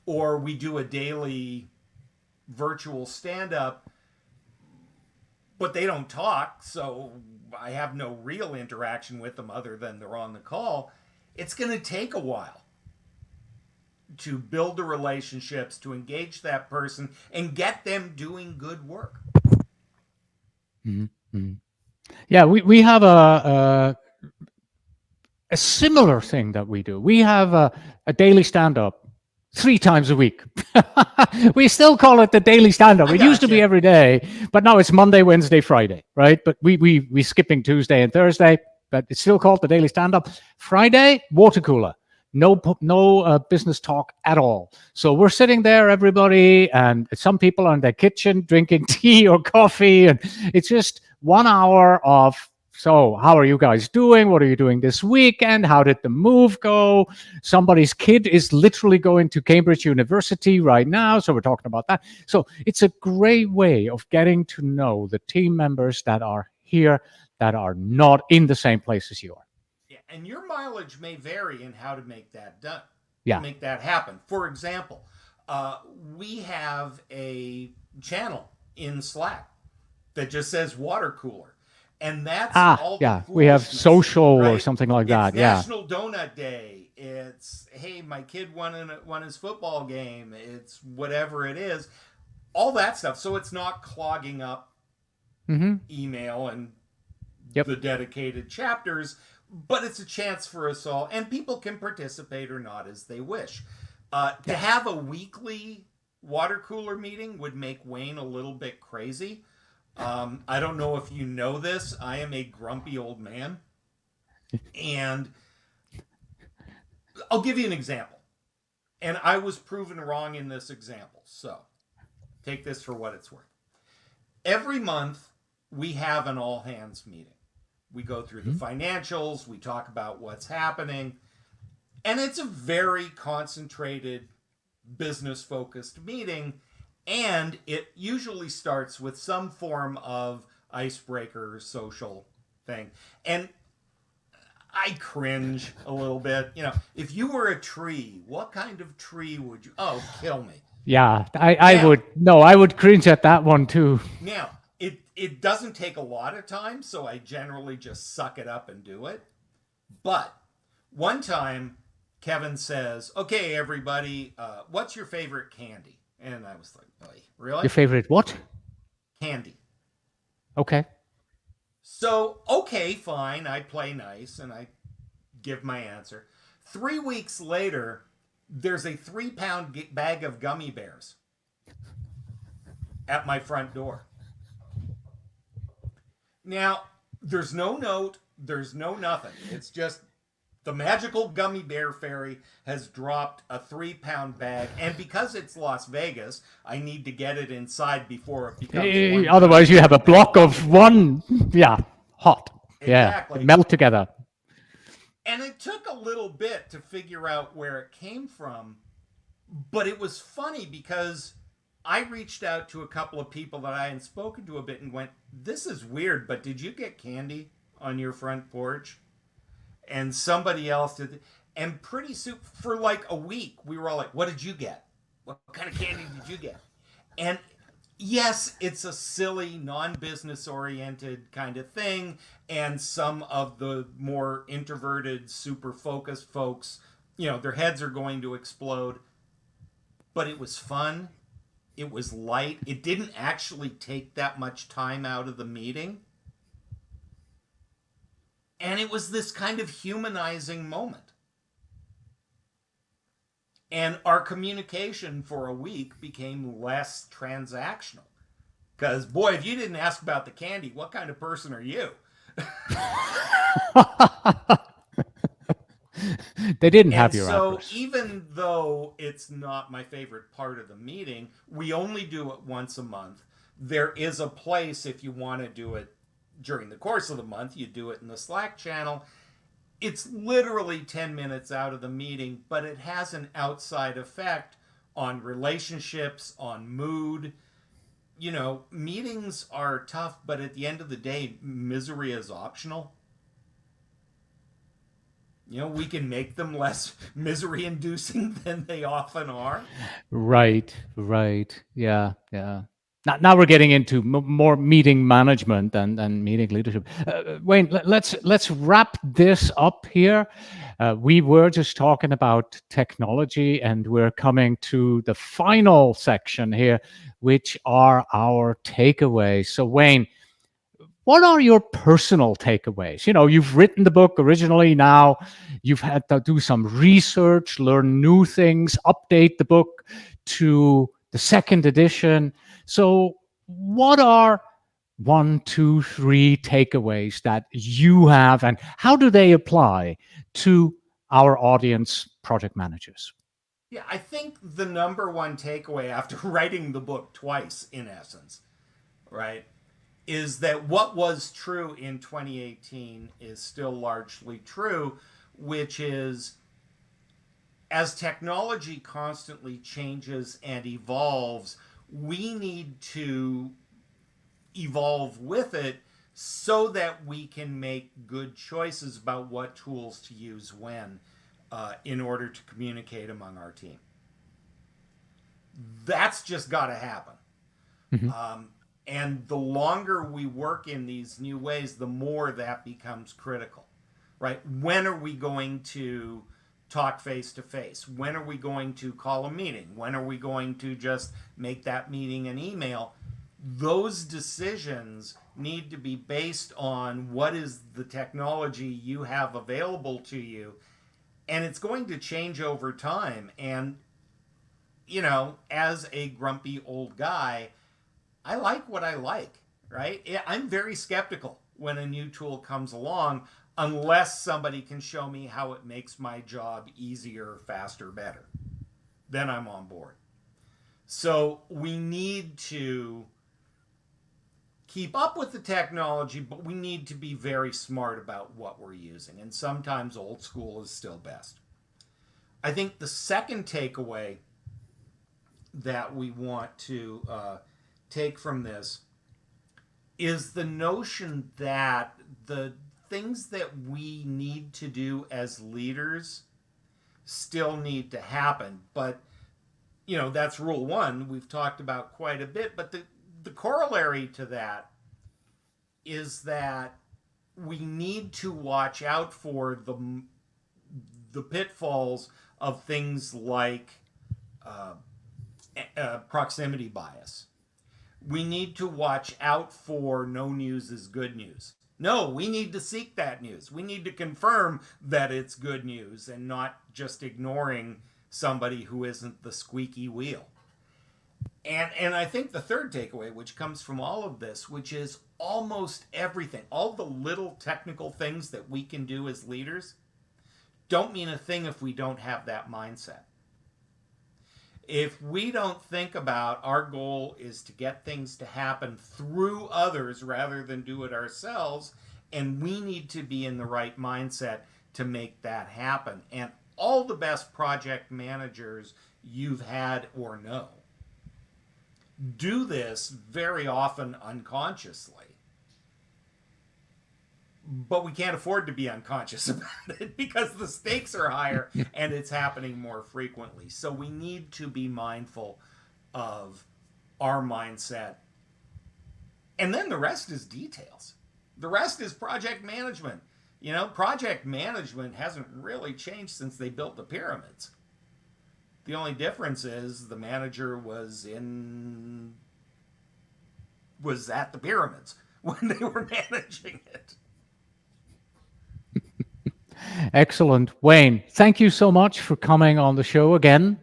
or we do a daily virtual stand up, but they don't talk, so I have no real interaction with them other than they're on the call, it's going to take a while to build the relationships, to engage that person, and get them doing good work. Mm-hmm. Yeah, we have a similar thing that we do. We have a daily stand up 3 times a week. We still call it the daily stand up. I It used to be gotcha. every day, but now it's Monday, Wednesday, Friday, right? But we skipping Tuesday and Thursday, but it's still called the daily stand up. Friday, water cooler. No business talk at all. So we're sitting there, everybody, and some people are in their kitchen drinking tea or coffee, and it's just 1 hour of, so how are you guys doing? What are you doing this weekend? How did the move go? Somebody's kid is literally going to Cambridge University right now, so we're talking about that. So it's a great way of getting to know the team members that are here that are not in the same place as you are. Yeah, and your mileage may vary in how to make that done, Yeah. make that happen. For example, uh, we have a channel in Slack that just says water cooler. And that's all the Yeah. We have foolishness, social or right? something like It's that. Yeah. National Donut Day. It's, hey, my kid won his football game. It's whatever it is. All that stuff. So it's not clogging up Mm-hmm. email and Yep. the dedicated chapters, but it's a chance for us all, and people can participate or not as they wish. To Yes. have a weekly water cooler meeting would make Wayne a little bit crazy. I don't know if you know this. I am a grumpy old man. And I'll give you an example. And I was proven wrong in this example. So take this for what it's worth. Every month, we have an all hands meeting. We go through the Mhm. financials, we talk about what's happening, and it's a very concentrated, business focused meeting. And it usually starts with some form of icebreaker social thing. And I cringe a little bit. If you were a tree, what kind of tree would you? Oh, kill me. Yeah, I Now, would, no, I would cringe at that one too. it doesn't take a lot of time, so I generally just suck it up and do it. But one time, Kevin says, "Okay, everybody, what's your favorite candy?" And I was like, "Oy, really? Your favorite what? Candy?" Okay. So, okay, fine. I play nice and I give my answer. 3 weeks later, there's a 3 pound bag of gummy bears at my front door. Now, there's no note, there's no nothing. It's just the magical gummy bear fairy has dropped a 3 pound bag. And because it's Las Vegas, I need to get it inside before it becomes one Otherwise, giant you have a block gummy of bear. one. Yeah, hot. Yeah, Exactly. melt together. And it took a little bit to figure out where it came from, but it was funny because I reached out to a couple of people that I had spoken to a bit and went, "This is weird, but did you get candy on your front porch?" And somebody else did. And pretty soon, for like a week, we were all like, "What did you get? What kind of candy did you get?" And yes, it's a silly, non business oriented kind of thing. And some of the more introverted, super focused folks, their heads are going to explode. But it was fun. It was light. It didn't actually take that much time out of the meeting. And it was this kind of humanizing moment. And our communication for a week became less transactional. Because, boy, if you didn't ask about the candy, what kind of person are you? They didn't And have your so, address. even though it's not my favorite part of the meeting, we only do it once a month. There is a place if you want to do it during the course of the month, you do it in the Slack channel. It's literally 10 minutes out of the meeting, but it has an outside effect on relationships, on mood. Meetings are tough, but at the end of the day, misery is optional. We can make them less misery inducing than they often are. Right, right. Yeah, yeah. Now we're getting into more meeting management and meeting leadership. Wayne, let's wrap this up here. We were just talking about technology, and we're coming to the final section here, which are our takeaways. So, Wayne, what are your personal takeaways? You've written the book originally. Now you've had to do some research, learn new things, update the book to the second edition. So, what are one, two, three takeaways that you have, and how do they apply to our audience project managers? Yeah, I think the number one takeaway after writing the book twice, in essence, right, is that what was true in 2018 is still largely true, which is as technology constantly changes and evolves, we need to evolve with it so that we can make good choices about what tools to use when in order to communicate among our team. That's just got to happen. Mhm. And the longer we work in these new ways, the more that becomes critical, right? When are we going to talk face to face? When are we going to call a meeting? When are we going to just make that meeting an email? Those decisions need to be based on what is the technology you have available to you. And it's going to change over time. And, as a grumpy old guy, I like what I like, right? I'm very skeptical when a new tool comes along unless somebody can show me how it makes my job easier, faster, better. Then I'm on board. So we need to keep up with the technology, but we need to be very smart about what we're using. And sometimes old school is still best. I think the second takeaway that we want to take from this is the notion that the things that we need to do as leaders still need to happen. But, that's rule one we've talked about quite a bit. But the corollary to that is that we need to watch out for the pitfalls of things like proximity bias. We need to watch out for no news is good news. No, we need to seek that news. We need to confirm that it's good news and not just ignoring somebody who isn't the squeaky wheel. And I think the third takeaway, which comes from all of this, which is almost everything, all the little technical things that we can do as leaders, don't mean a thing if we don't have that mindset. If we don't think about our goal is to get things to happen through others rather than do it ourselves, and we need to be in the right mindset to make that happen. And all the best project managers you've had or know do this very often unconsciously. But we can't afford to be unconscious about it because the stakes are higher and it's happening more frequently. So we need to be mindful of our mindset. And then the rest is details. The rest is project management. Project management hasn't really changed since they built the pyramids. The only difference is the manager was at the pyramids when they were managing it. Excellent. Wayne, thank you so much for coming on the show again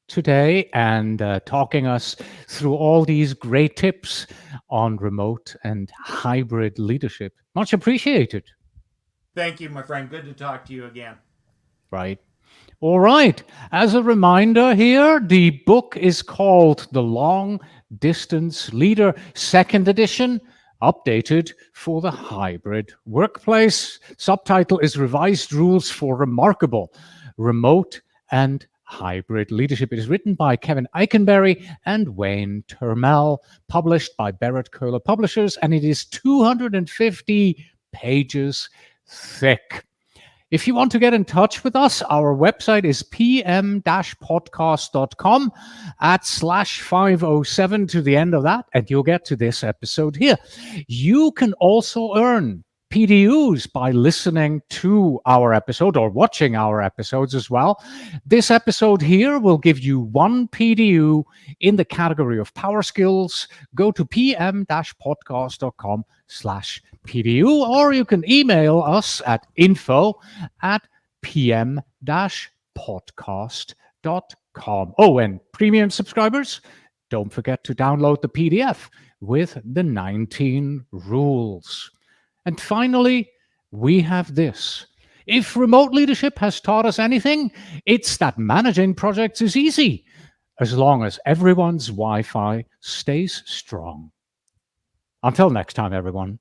today and talking us through all these great tips on remote and hybrid leadership. Much appreciated. Thank you, my friend. Good to talk to you again. Right. All right. As a reminder here, the book is called The Long Distance Leader, second edition, updated for the hybrid workplace. Subtitle is Revised Rules for Remarkable Remote and Hybrid Leadership. It is written by Kevin Eikenberry and Wayne Turmel, published by Barrett Kohler Publishers, and it is 250 pages thick. If you want to get in touch with us, our website is pm-podcast.com /507 to the end of that, and you'll get to this episode here. You can also earn PDUs by listening to our episode or watching our episodes as well. This episode here will give you one PDU in the category of power skills. Go to pm-podcast.com/PDU, or you can email us at info@pm-podcast.com. Oh, and premium subscribers, don't forget to download the PDF with the 19 rules. And finally, we have this. If remote leadership has taught us anything, it's that managing projects is easy, as long as everyone's Wi-Fi stays strong. Until next time, everyone.